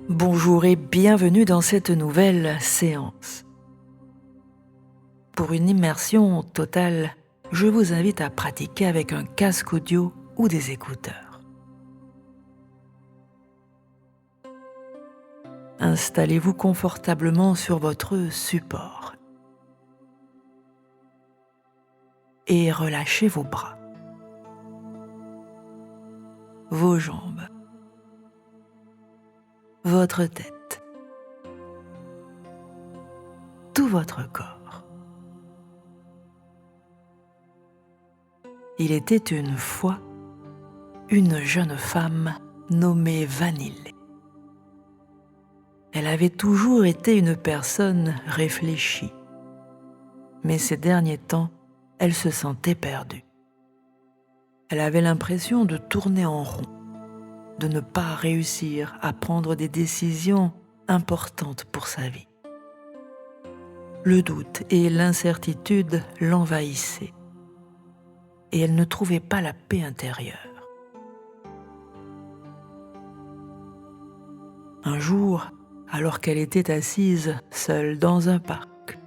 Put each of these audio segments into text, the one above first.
Bonjour et bienvenue dans cette nouvelle séance. Pour une immersion totale, je vous invite à pratiquer avec un casque audio ou des écouteurs. Installez-vous confortablement sur votre support et relâchez vos bras, vos jambes, votre tête, tout votre corps. Il était une fois une jeune femme nommée Vanille. Elle avait toujours été une personne réfléchie, mais ces derniers temps, elle se sentait perdue. Elle avait l'impression de tourner en rond, de ne pas réussir à prendre des décisions importantes pour sa vie. Le doute et l'incertitude l'envahissaient, et elle ne trouvait pas la paix intérieure. Un jour, alors qu'elle était assise seule dans un parc,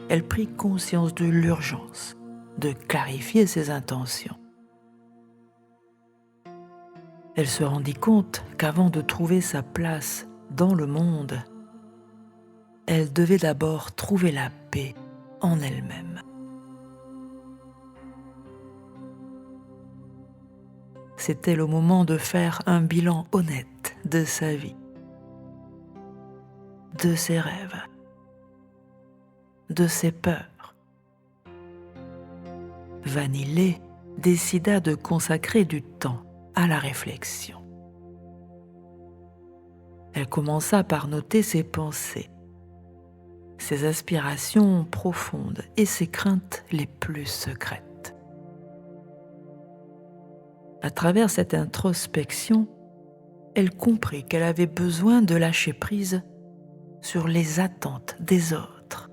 elle prit conscience de l'urgence de clarifier ses intentions. Elle se rendit compte qu'avant de trouver sa place dans le monde, elle devait d'abord trouver la paix en elle-même. C'était le moment de faire un bilan honnête de sa vie, de ses rêves, de ses peurs. Vanille décida de consacrer du temps à la réflexion. Elle commença par noter ses pensées, ses aspirations profondes et ses craintes les plus secrètes. À travers cette introspection, elle comprit qu'elle avait besoin de lâcher prise sur les attentes des autres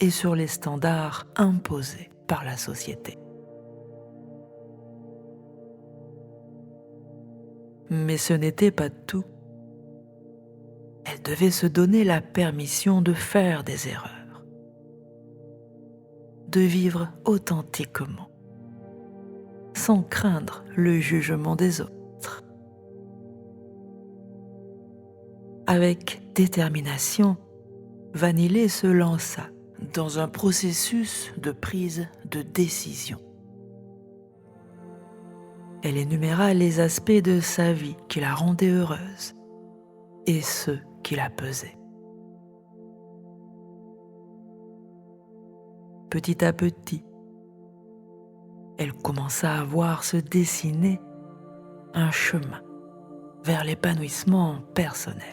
et sur les standards imposés par la société. Mais ce n'était pas tout. Elle devait se donner la permission de faire des erreurs, de vivre authentiquement, sans craindre le jugement des autres. Avec détermination, Vanille se lança dans un processus de prise de décision. Elle énuméra les aspects de sa vie qui la rendaient heureuse et ceux qui la pesaient. Petit à petit, elle commença à voir se dessiner un chemin vers l'épanouissement personnel.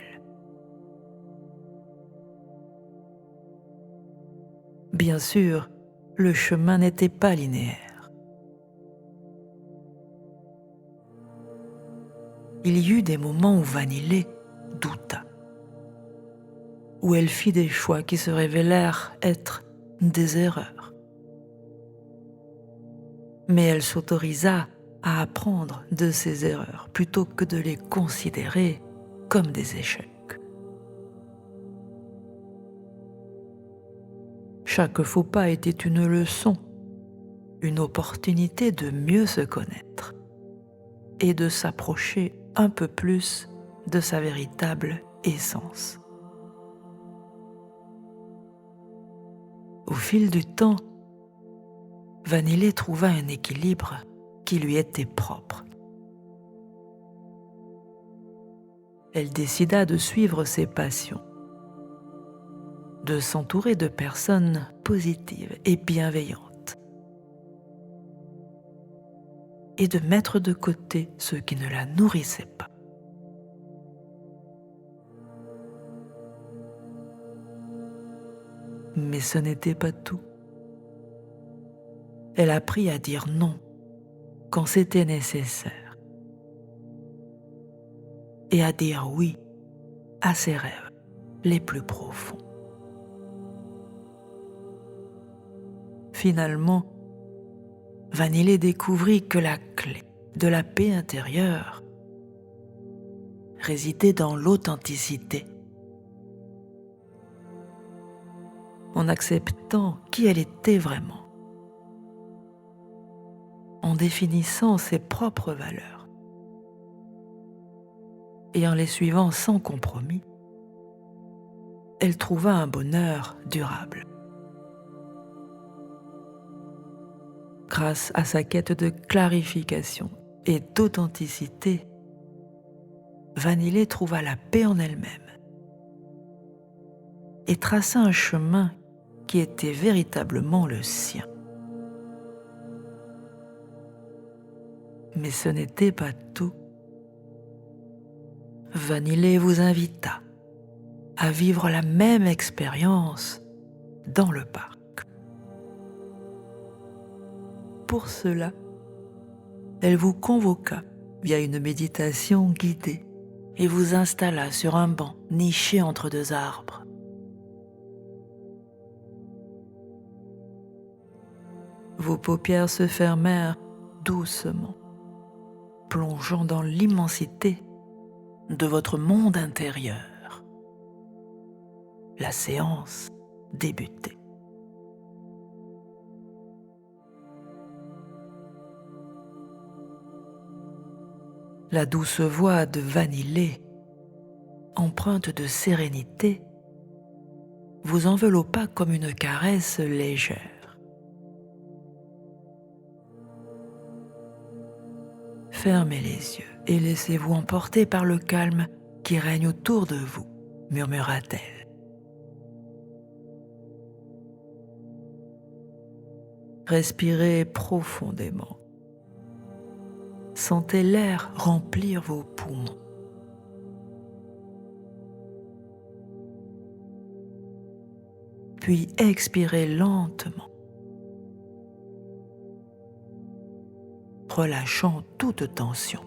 Bien sûr, le chemin n'était pas linéaire. Il y eut des moments où Vanille douta, où elle fit des choix qui se révélèrent être des erreurs. Mais elle s'autorisa à apprendre de ces erreurs plutôt que de les considérer comme des échecs. Chaque faux pas était une leçon, une opportunité de mieux se connaître et de s'approcher un peu plus de sa véritable essence. Au fil du temps, Vanille trouva un équilibre qui lui était propre. Elle décida de suivre ses passions, de s'entourer de personnes positives et bienveillantes, et de mettre de côté ceux qui ne la nourrissaient pas. Mais ce n'était pas tout. Elle apprit à dire non quand c'était nécessaire et à dire oui à ses rêves les plus profonds. Finalement, Vanille découvrit que la clé de la paix intérieure résidait dans l'authenticité. En acceptant qui elle était vraiment, en définissant ses propres valeurs et en les suivant sans compromis, elle trouva un bonheur durable. Grâce à sa quête de clarification et d'authenticité, Vanillé trouva la paix en elle-même et traça un chemin qui était véritablement le sien. Mais ce n'était pas tout. Vanillé vous invita à vivre la même expérience dans le parc. Pour cela, elle vous convoqua via une méditation guidée et vous installa sur un banc niché entre deux arbres. Vos paupières se fermèrent doucement, plongeant dans l'immensité de votre monde intérieur. La séance débutait. La douce voix de Vanillé, empreinte de sérénité, vous enveloppa comme une caresse légère. Fermez les yeux et laissez-vous emporter par le calme qui règne autour de vous, murmura-t-elle. Respirez profondément. Sentez l'air remplir vos poumons. Puis expirez lentement, relâchant toute tension.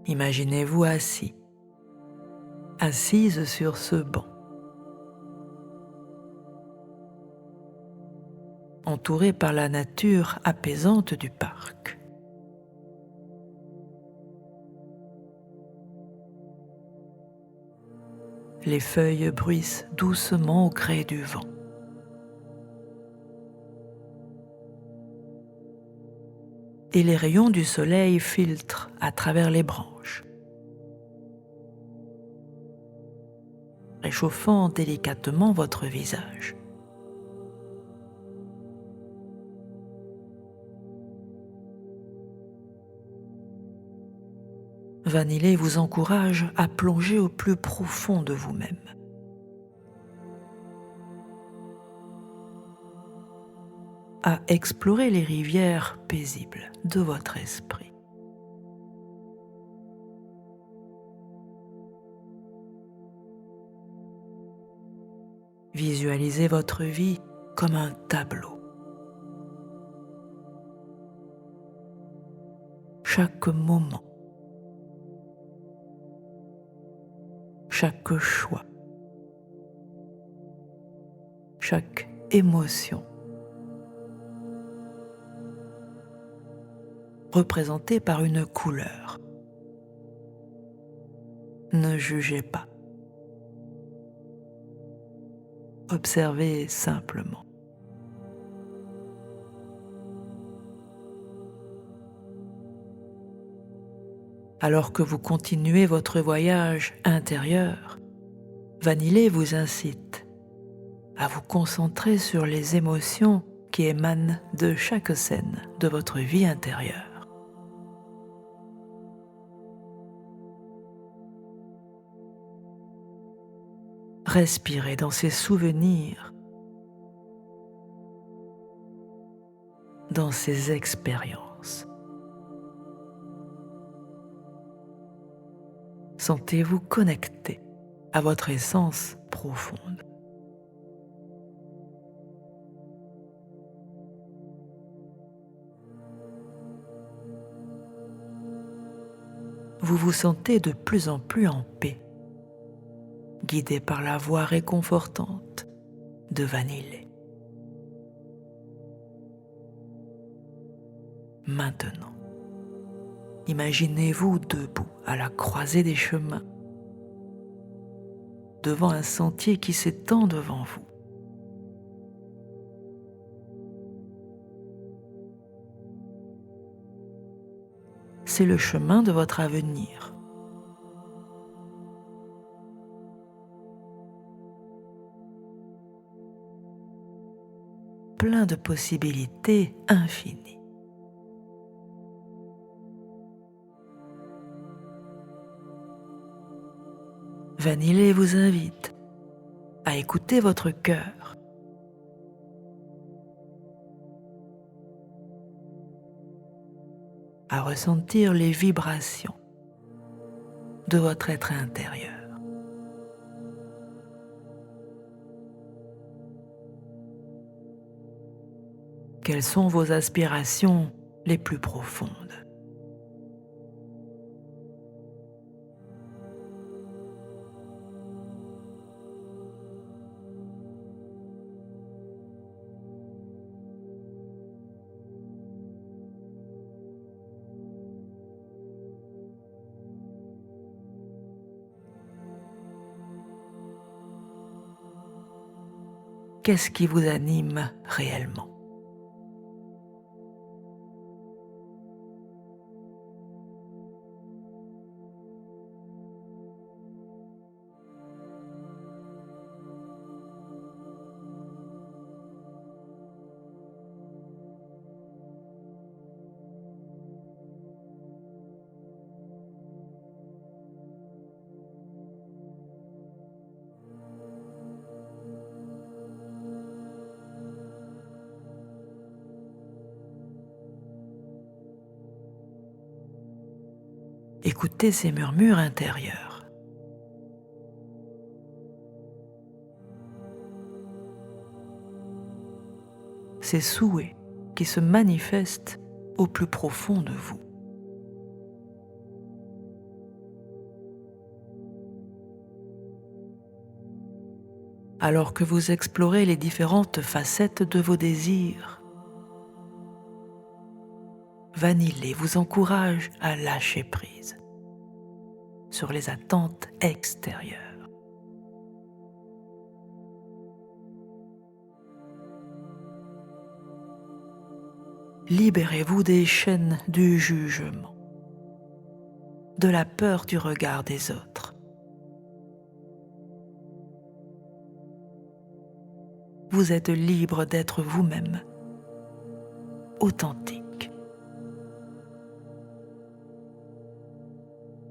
Imaginez-vous assis, assise sur ce banc, entouré par la nature apaisante du parc. Les feuilles bruissent doucement au gré du vent. Et les rayons du soleil filtrent à travers les branches, réchauffant délicatement votre visage. Vanillé vous encourage à plonger au plus profond de vous-même. À explorer les rivières paisibles de votre esprit. Visualisez votre vie comme un tableau. Chaque moment, chaque choix, chaque émotion représentée par une couleur. Ne jugez pas. Observez simplement. Alors que vous continuez votre voyage intérieur, Vanillé vous incite à vous concentrer sur les émotions qui émanent de chaque scène de votre vie intérieure. Respirez dans ces souvenirs, dans ces expériences. Sentez-vous connecté à votre essence profonde. Vous vous sentez de plus en plus en paix, guidé par la voix réconfortante de Vanille. Maintenant, imaginez-vous debout à la croisée des chemins, devant un sentier qui s'étend devant vous. C'est le chemin de votre avenir. Plein de possibilités infinies. Vanille vous invite à écouter votre cœur, à ressentir les vibrations de votre être intérieur. Quelles sont vos aspirations les plus profondes? Qu'est-ce qui vous anime réellement? Écoutez ces murmures intérieurs. Ces souhaits qui se manifestent au plus profond de vous. Alors que vous explorez les différentes facettes de vos désirs, Vanille vous encourage à lâcher prise sur les attentes extérieures. Libérez-vous des chaînes du jugement, de la peur du regard des autres. Vous êtes libre d'être vous-même, authentique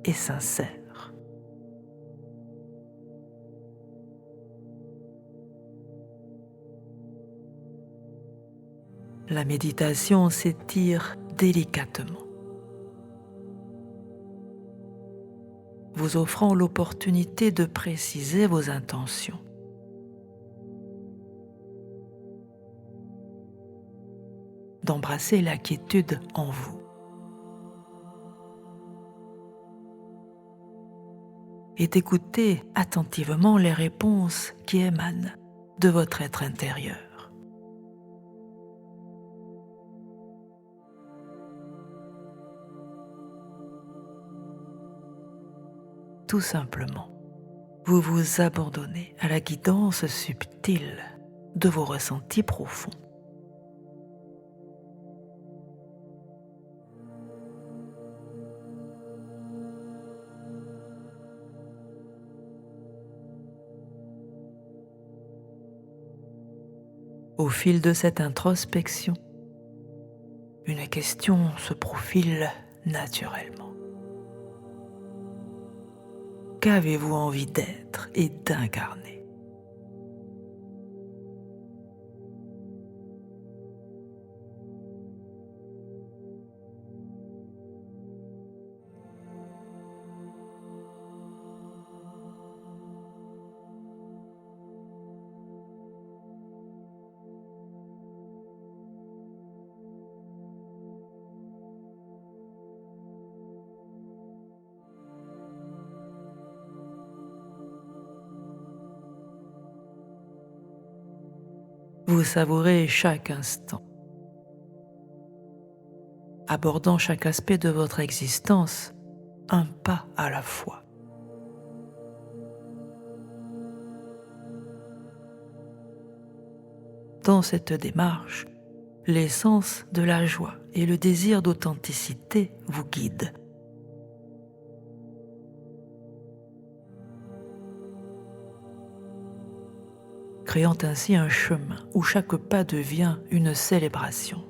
et sincère. La méditation s'étire délicatement, vous offrant l'opportunité de préciser vos intentions. D'embrasser la quiétude en vous et d'écouter attentivement les réponses qui émanent de votre être intérieur. Tout simplement, vous vous abandonnez à la guidance subtile de vos ressentis profonds. Au fil de cette introspection, une question se profile naturellement. Qu'avez-vous envie d'être et d'incarner? Vous savourez chaque instant, abordant chaque aspect de votre existence un pas à la fois. Dans cette démarche, l'essence de la joie et le désir d'authenticité vous guident. Créant ainsi un chemin où chaque pas devient une célébration.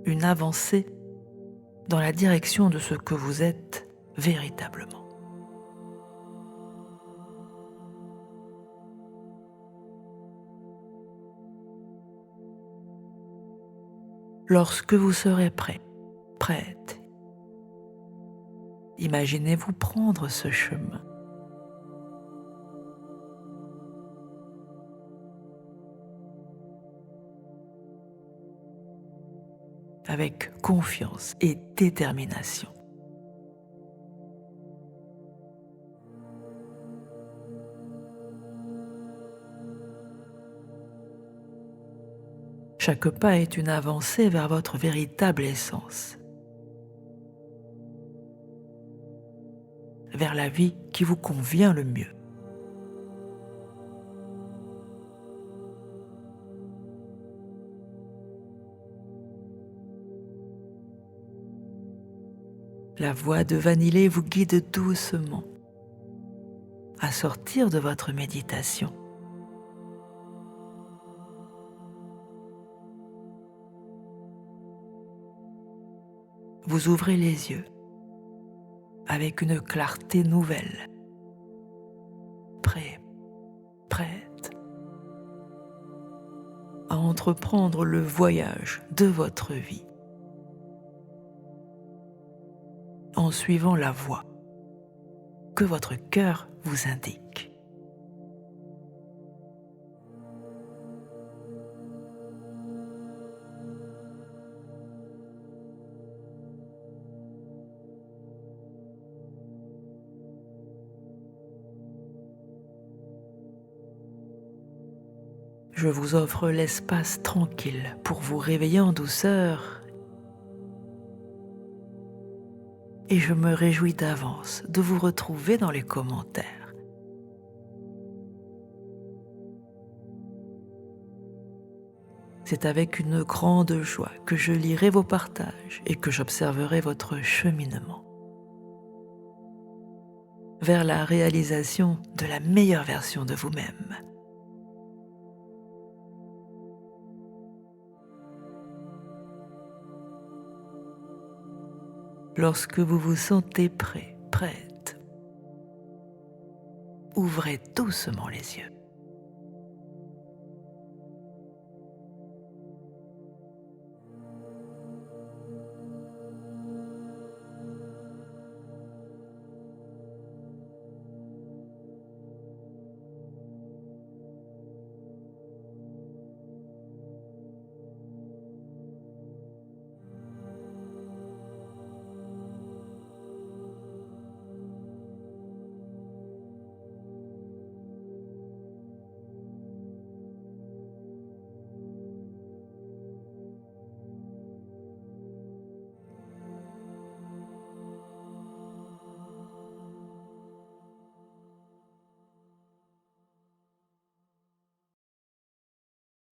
Une avancée dans la direction de ce que vous êtes véritablement. Lorsque vous serez prêt, prête, imaginez-vous prendre ce chemin. Avec confiance et détermination. Chaque pas est une avancée vers votre véritable essence, vers la vie qui vous convient le mieux. La voix de Vanillé vous guide doucement à sortir de votre méditation. Vous ouvrez les yeux avec une clarté nouvelle, prêt, prête à entreprendre le voyage de votre vie en suivant la voie que votre cœur vous indique. Je vous offre l'espace tranquille pour vous réveiller en douceur et je me réjouis d'avance de vous retrouver dans les commentaires. C'est avec une grande joie que je lirai vos partages et que j'observerai votre cheminement vers la réalisation de la meilleure version de vous-même. Lorsque vous vous sentez prêt, prête, ouvrez doucement les yeux.